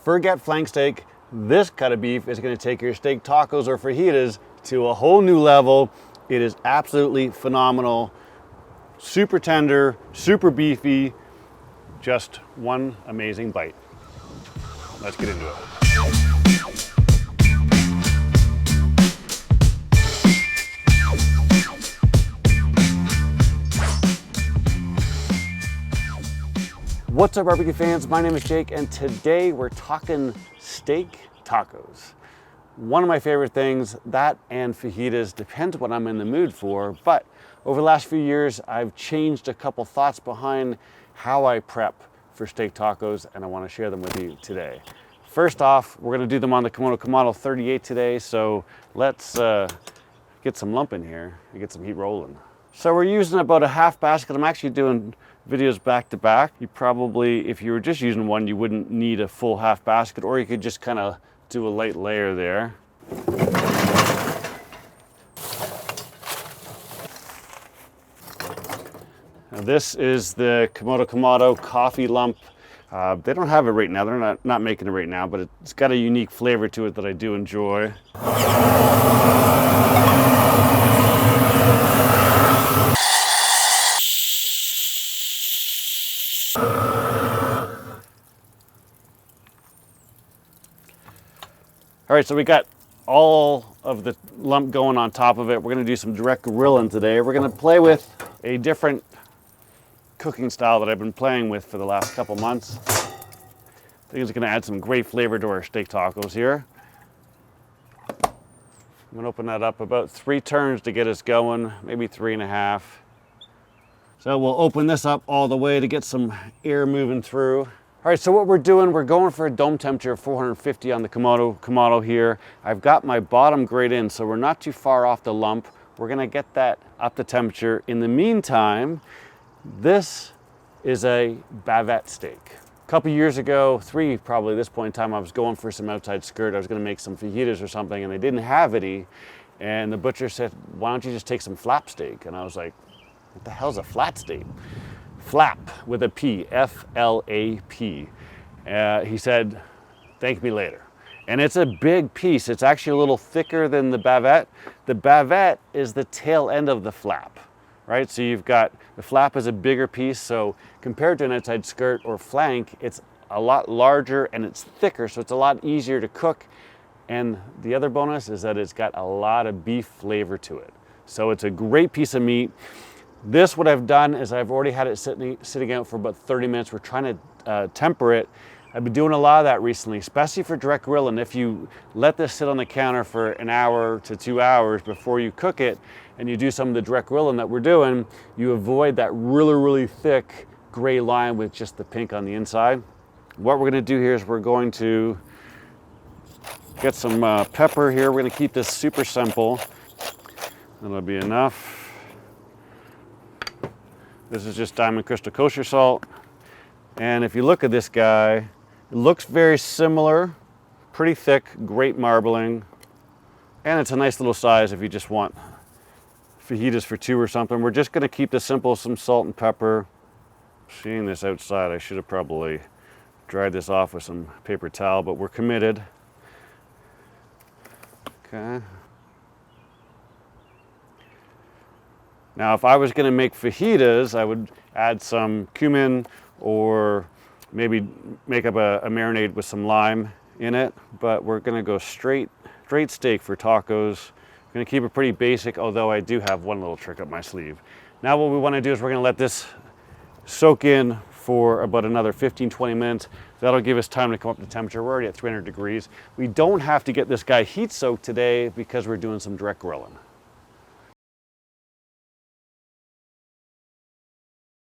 Forget flank steak. This cut of beef is going to take your steak tacos or fajitas to a whole new level. It is absolutely phenomenal. Super tender, super beefy. Just one amazing bite. Let's get into it. What's up, barbecue fans? My name is Jake, and today we're talking steak tacos. One of my favorite things, that and fajitas, depends what I'm in the mood for, but over the last few years, I've changed a couple thoughts behind how I prep for steak tacos, and I want to share them with you today. First off, we're going to do them on the Kamado 38 today, so let's get some lump in here and get some heat rolling. So we're using about a half basket. I'm actually doing videos back to back. You probably, if you were just using one, you wouldn't need a full half basket, or you could just kind of do a light layer there. Now this is the Kamado coffee lump. They don't have it right now. They're not making it right now, but it's got a unique flavor to it that I do enjoy. All right, so we got all of the lump going on top of it. We're gonna do some direct grilling today. We're gonna play with a different cooking style that I've been playing with for the last couple months. I think it's gonna add some great flavor to our steak tacos here. I'm gonna open that up about 3 turns to get us going, maybe 3.5. So we'll open this up all the way to get some air moving through. All right, so what we're doing, we're going for a dome temperature of 450 on the Kamado here. I've got my bottom grate in, so we're not too far off the lump. We're gonna get that up to temperature. In the meantime, this is a bavette steak. A couple years ago, 3 probably at this point in time, I was going for some outside skirt. I was gonna make some fajitas or something, and they didn't have any. And the butcher said, why don't you just take some flap steak? And I was like, what the hell's a flat steak? Flap with a P, F-L-A-P. He said, thank me later. And it's a big piece. It's actually a little thicker than the bavette. The bavette is the tail end of the flap, right? So you've got, the flap is a bigger piece, so compared to an outside skirt or flank, it's a lot larger and it's thicker, so it's a lot easier to cook. And the other bonus is that it's got a lot of beef flavor to it. So it's a great piece of meat. This, what I've done is I've already had it sitting out for about 30 minutes. We're trying to temper it. I've been doing a lot of that recently, especially for direct grilling. If you let this sit on the counter for an hour to 2 hours before you cook it, and you do some of the direct grilling that we're doing, you avoid that really, really thick gray line with just the pink on the inside. What we're gonna do here is we're going to get some pepper here. We're gonna keep this super simple. That'll be enough. This is just Diamond Crystal Kosher salt. And if you look at this guy, it looks very similar, pretty thick, great marbling. And it's a nice little size if you just want fajitas for 2 or something. We're just gonna keep this simple, some salt and pepper. Seeing this outside, I should have probably dried this off with some paper towel, but we're committed. Okay. Now, if I was gonna make fajitas, I would add some cumin or maybe make up a marinade with some lime in it, but we're gonna go straight steak for tacos. I'm gonna keep it pretty basic, although I do have one little trick up my sleeve. Now what we wanna do is we're gonna let this soak in for about another 15-20 minutes. That'll give us time to come up to temperature. We're already at 300 degrees. We don't have to get this guy heat soaked today because we're doing some direct grilling.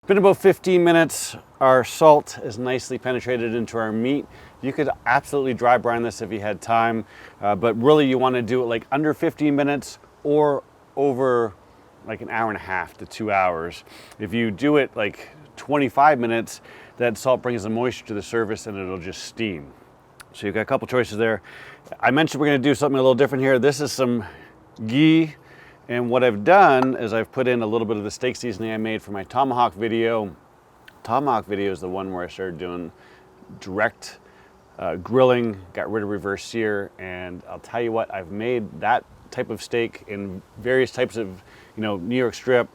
Been about 15 minutes. Our salt is nicely penetrated into our meat. You could absolutely dry brine this if you had time, but really you want to do it like under 15 minutes or over like an hour and a half to 2 hours. If you do it like 25 minutes, that salt brings the moisture to the surface and it'll just steam. So you've got a couple choices there. I mentioned we're going to do something a little different here. This is some ghee. And what I've done is I've put in a little bit of the steak seasoning I made for my tomahawk video. Tomahawk video is the one where I started doing direct grilling, got rid of reverse sear, and I'll tell you what, I've made that type of steak in various types of, New York strip,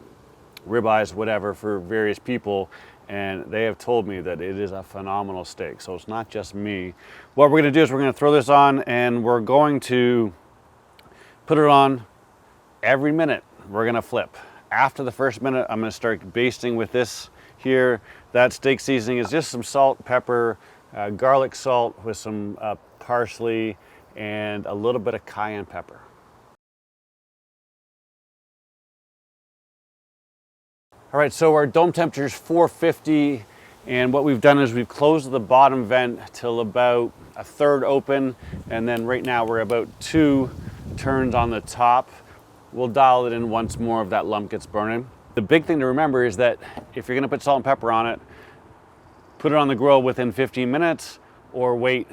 ribeyes, whatever, for various people, and they have told me that it is a phenomenal steak. So it's not just me. What we're gonna do is we're gonna throw this on, and we're going to put it on every minute. We're gonna flip. After the first minute, I'm gonna start basting with this here. That steak seasoning is just some salt, pepper, garlic salt with some parsley, and a little bit of cayenne pepper. All right, so our dome temperature is 450, and what we've done is we've closed the bottom vent till about a third open, and then right now we're about 2 turns on the top. We'll dial it in once more if that lump gets burning. The big thing to remember is that if you're gonna put salt and pepper on it, put it on the grill within 15 minutes or wait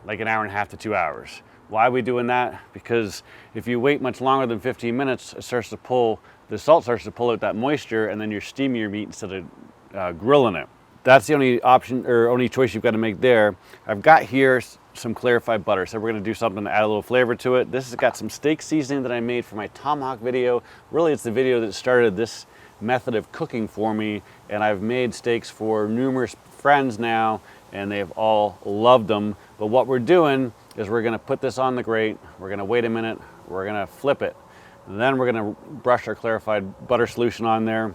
like an hour and a half to 2 hours. Why are we doing that? Because if you wait much longer than 15 minutes, the salt starts to pull out that moisture, and then you're steaming your meat instead of grilling it. That's the only option or only choice you've got to make there. I've got here some clarified butter, so we're gonna do something to add a little flavor to it. This has got some steak seasoning that I made for my tomahawk video. Really, it's the video that started this method of cooking for me, and I've made steaks for numerous friends now, and they've all loved them. But what we're doing is we're gonna put this on the grate, we're gonna wait a minute, we're gonna flip it, then we're gonna brush our clarified butter solution on there,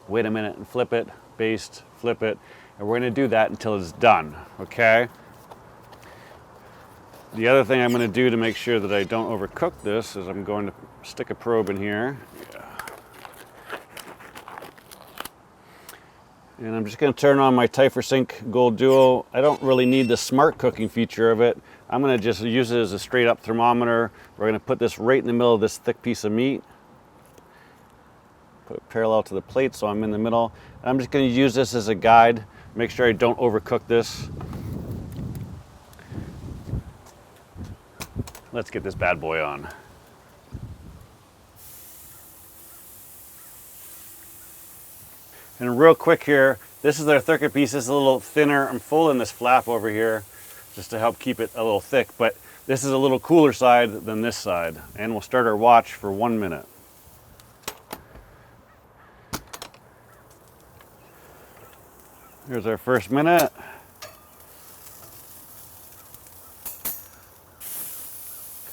wait a minute and flip it, baste, flip it, and we're gonna do that until it's done, okay? The other thing I'm gonna do to make sure that I don't overcook this is I'm going to stick a probe in here. And I'm just gonna turn on my TiferSync Gold Duo. I don't really need the smart cooking feature of it. I'm gonna just use it as a straight up thermometer. We're gonna put this right in the middle of this thick piece of meat. Put it parallel to the plate so I'm in the middle. I'm just gonna use this as a guide. Make sure I don't overcook this. Let's get this bad boy on. And real quick here, this is our thicker piece. This is a little thinner. I'm folding this flap over here just to help keep it a little thick, but this is a little cooler side than this side. And we'll start our watch for 1 minute. Here's our first minute.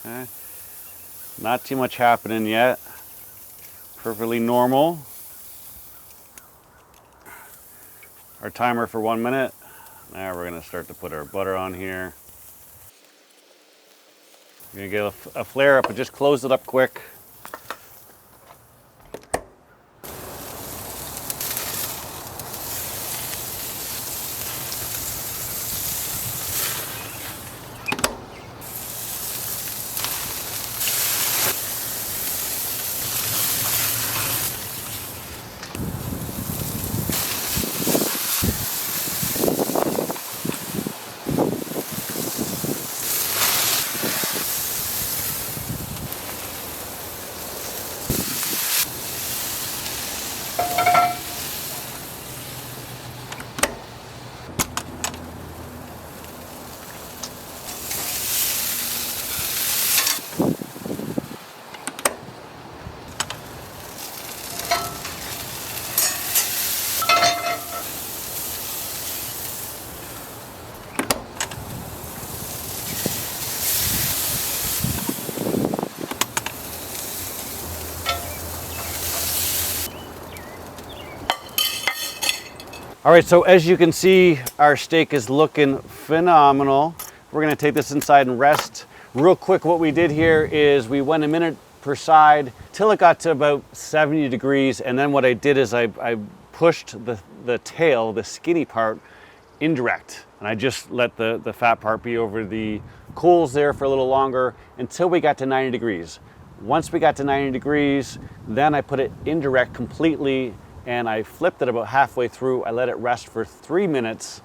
Okay. Not too much happening yet. Perfectly normal. Our timer for 1 minute. Now we're gonna start to put our butter on here. You're gonna get a flare up, but just close it up quick. All right, so as you can see, our steak is looking phenomenal. We're gonna take this inside and rest. Real quick, what we did here is we went a minute per side till it got to about 70 degrees. And then what I did is I pushed the tail, the skinny part, indirect. And I just let the fat part be over the coals there for a little longer until we got to 90 degrees. Once we got to 90 degrees, then I put it indirect completely, and I flipped it about halfway through. I let it rest for 3 minutes,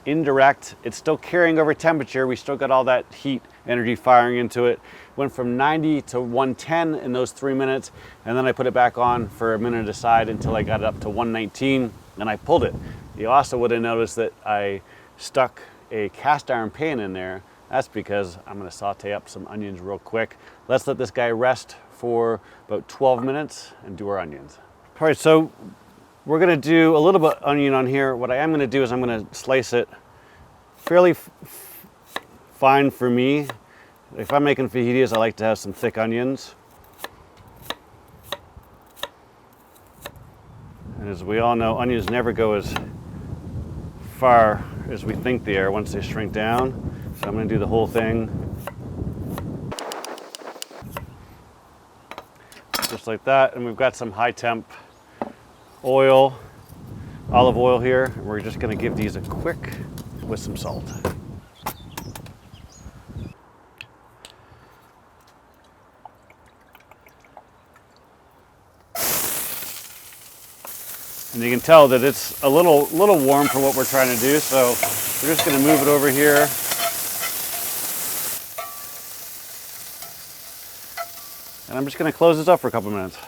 indirect. It's still carrying over temperature. We still got all that heat energy firing into it. Went from 90 to 110 in those 3 minutes, and then I put it back on for a minute aside until I got it up to 119, and I pulled it. You also would have noticed that I stuck a cast iron pan in there. That's because I'm gonna saute up some onions real quick. Let's let this guy rest for about 12 minutes and do our onions. All right, so we're gonna do a little bit of onion on here. What I am gonna do is I'm gonna slice it fairly fine for me. If I'm making fajitas, I like to have some thick onions. And as we all know, onions never go as far as we think they are once they shrink down. So I'm gonna do the whole thing. Just like that. And we've got some high temp oil, olive oil here. And we're just gonna give these a quick with some salt. And you can tell that it's a little warm for what we're trying to do, so we're just going to move it over here. And I'm just going to close this up for a couple minutes.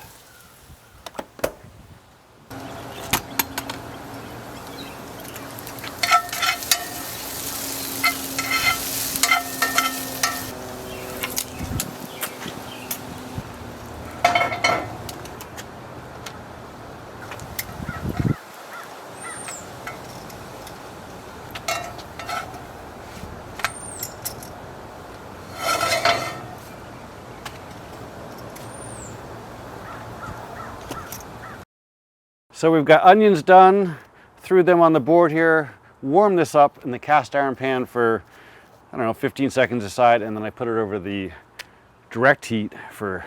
So we've got onions done, threw them on the board here, warmed this up in the cast iron pan for, I don't know, 15 seconds aside, and then I put it over the direct heat for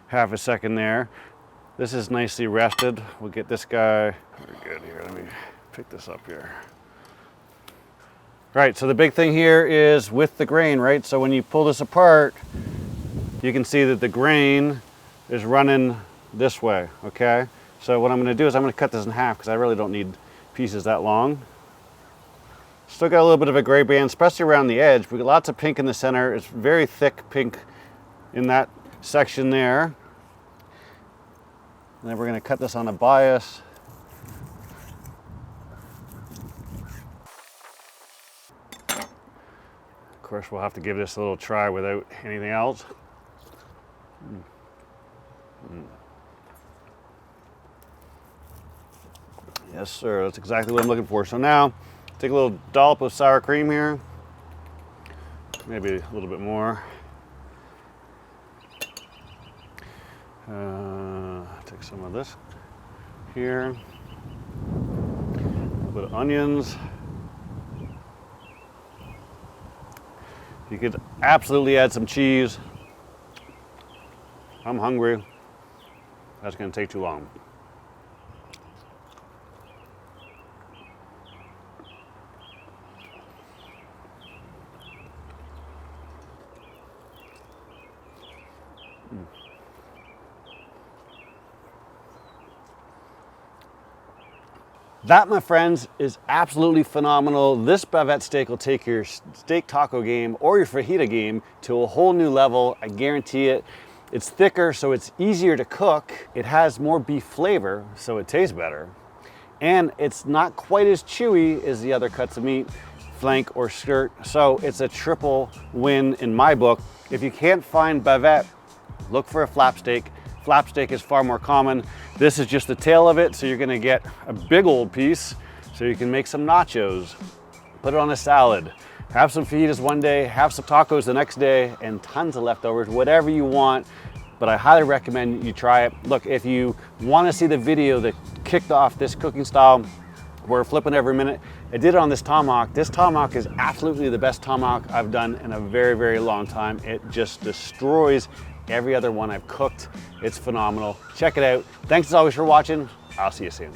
half a second there. This is nicely rested. We'll get this guy, very good here, let me pick this up here. Right, so the big thing here is with the grain, right? So when you pull this apart, you can see that the grain is running this way, okay? So what I'm going to do is I'm going to cut this in half because I really don't need pieces that long. Still got a little bit of a gray band, especially around the edge. We've got lots of pink in the center. It's very thick pink in that section there. And then we're going to cut this on a bias. Of course, we'll have to give this a little try without anything else. Yes, sir, that's exactly what I'm looking for. So now, take a little dollop of sour cream here. Maybe a little bit more. Take some of this here. A little bit of onions. You could absolutely add some cheese. I'm hungry. That's going to take too long. That, my friends, is absolutely phenomenal. This bavette steak will take your steak taco game or your fajita game to a whole new level. I guarantee it. It's thicker, so it's easier to cook. It has more beef flavor, so it tastes better. And it's not quite as chewy as the other cuts of meat, flank or skirt. So it's a triple win in my book. If you can't find bavette, look for a flap steak. Flap steak is far more common. This is just the tail of it, so you're gonna get a big old piece so you can make some nachos, put it on a salad, have some fajitas one day, have some tacos the next day, and tons of leftovers, whatever you want. But I highly recommend you try it. Look, if you wanna see the video that kicked off this cooking style, we're flipping every minute. I did it on this tomahawk. This tomahawk is absolutely the best tomahawk I've done in a very, very long time. It just destroys every other one I've cooked. It's phenomenal. Check it out. Thanks as always for watching. I'll see you soon.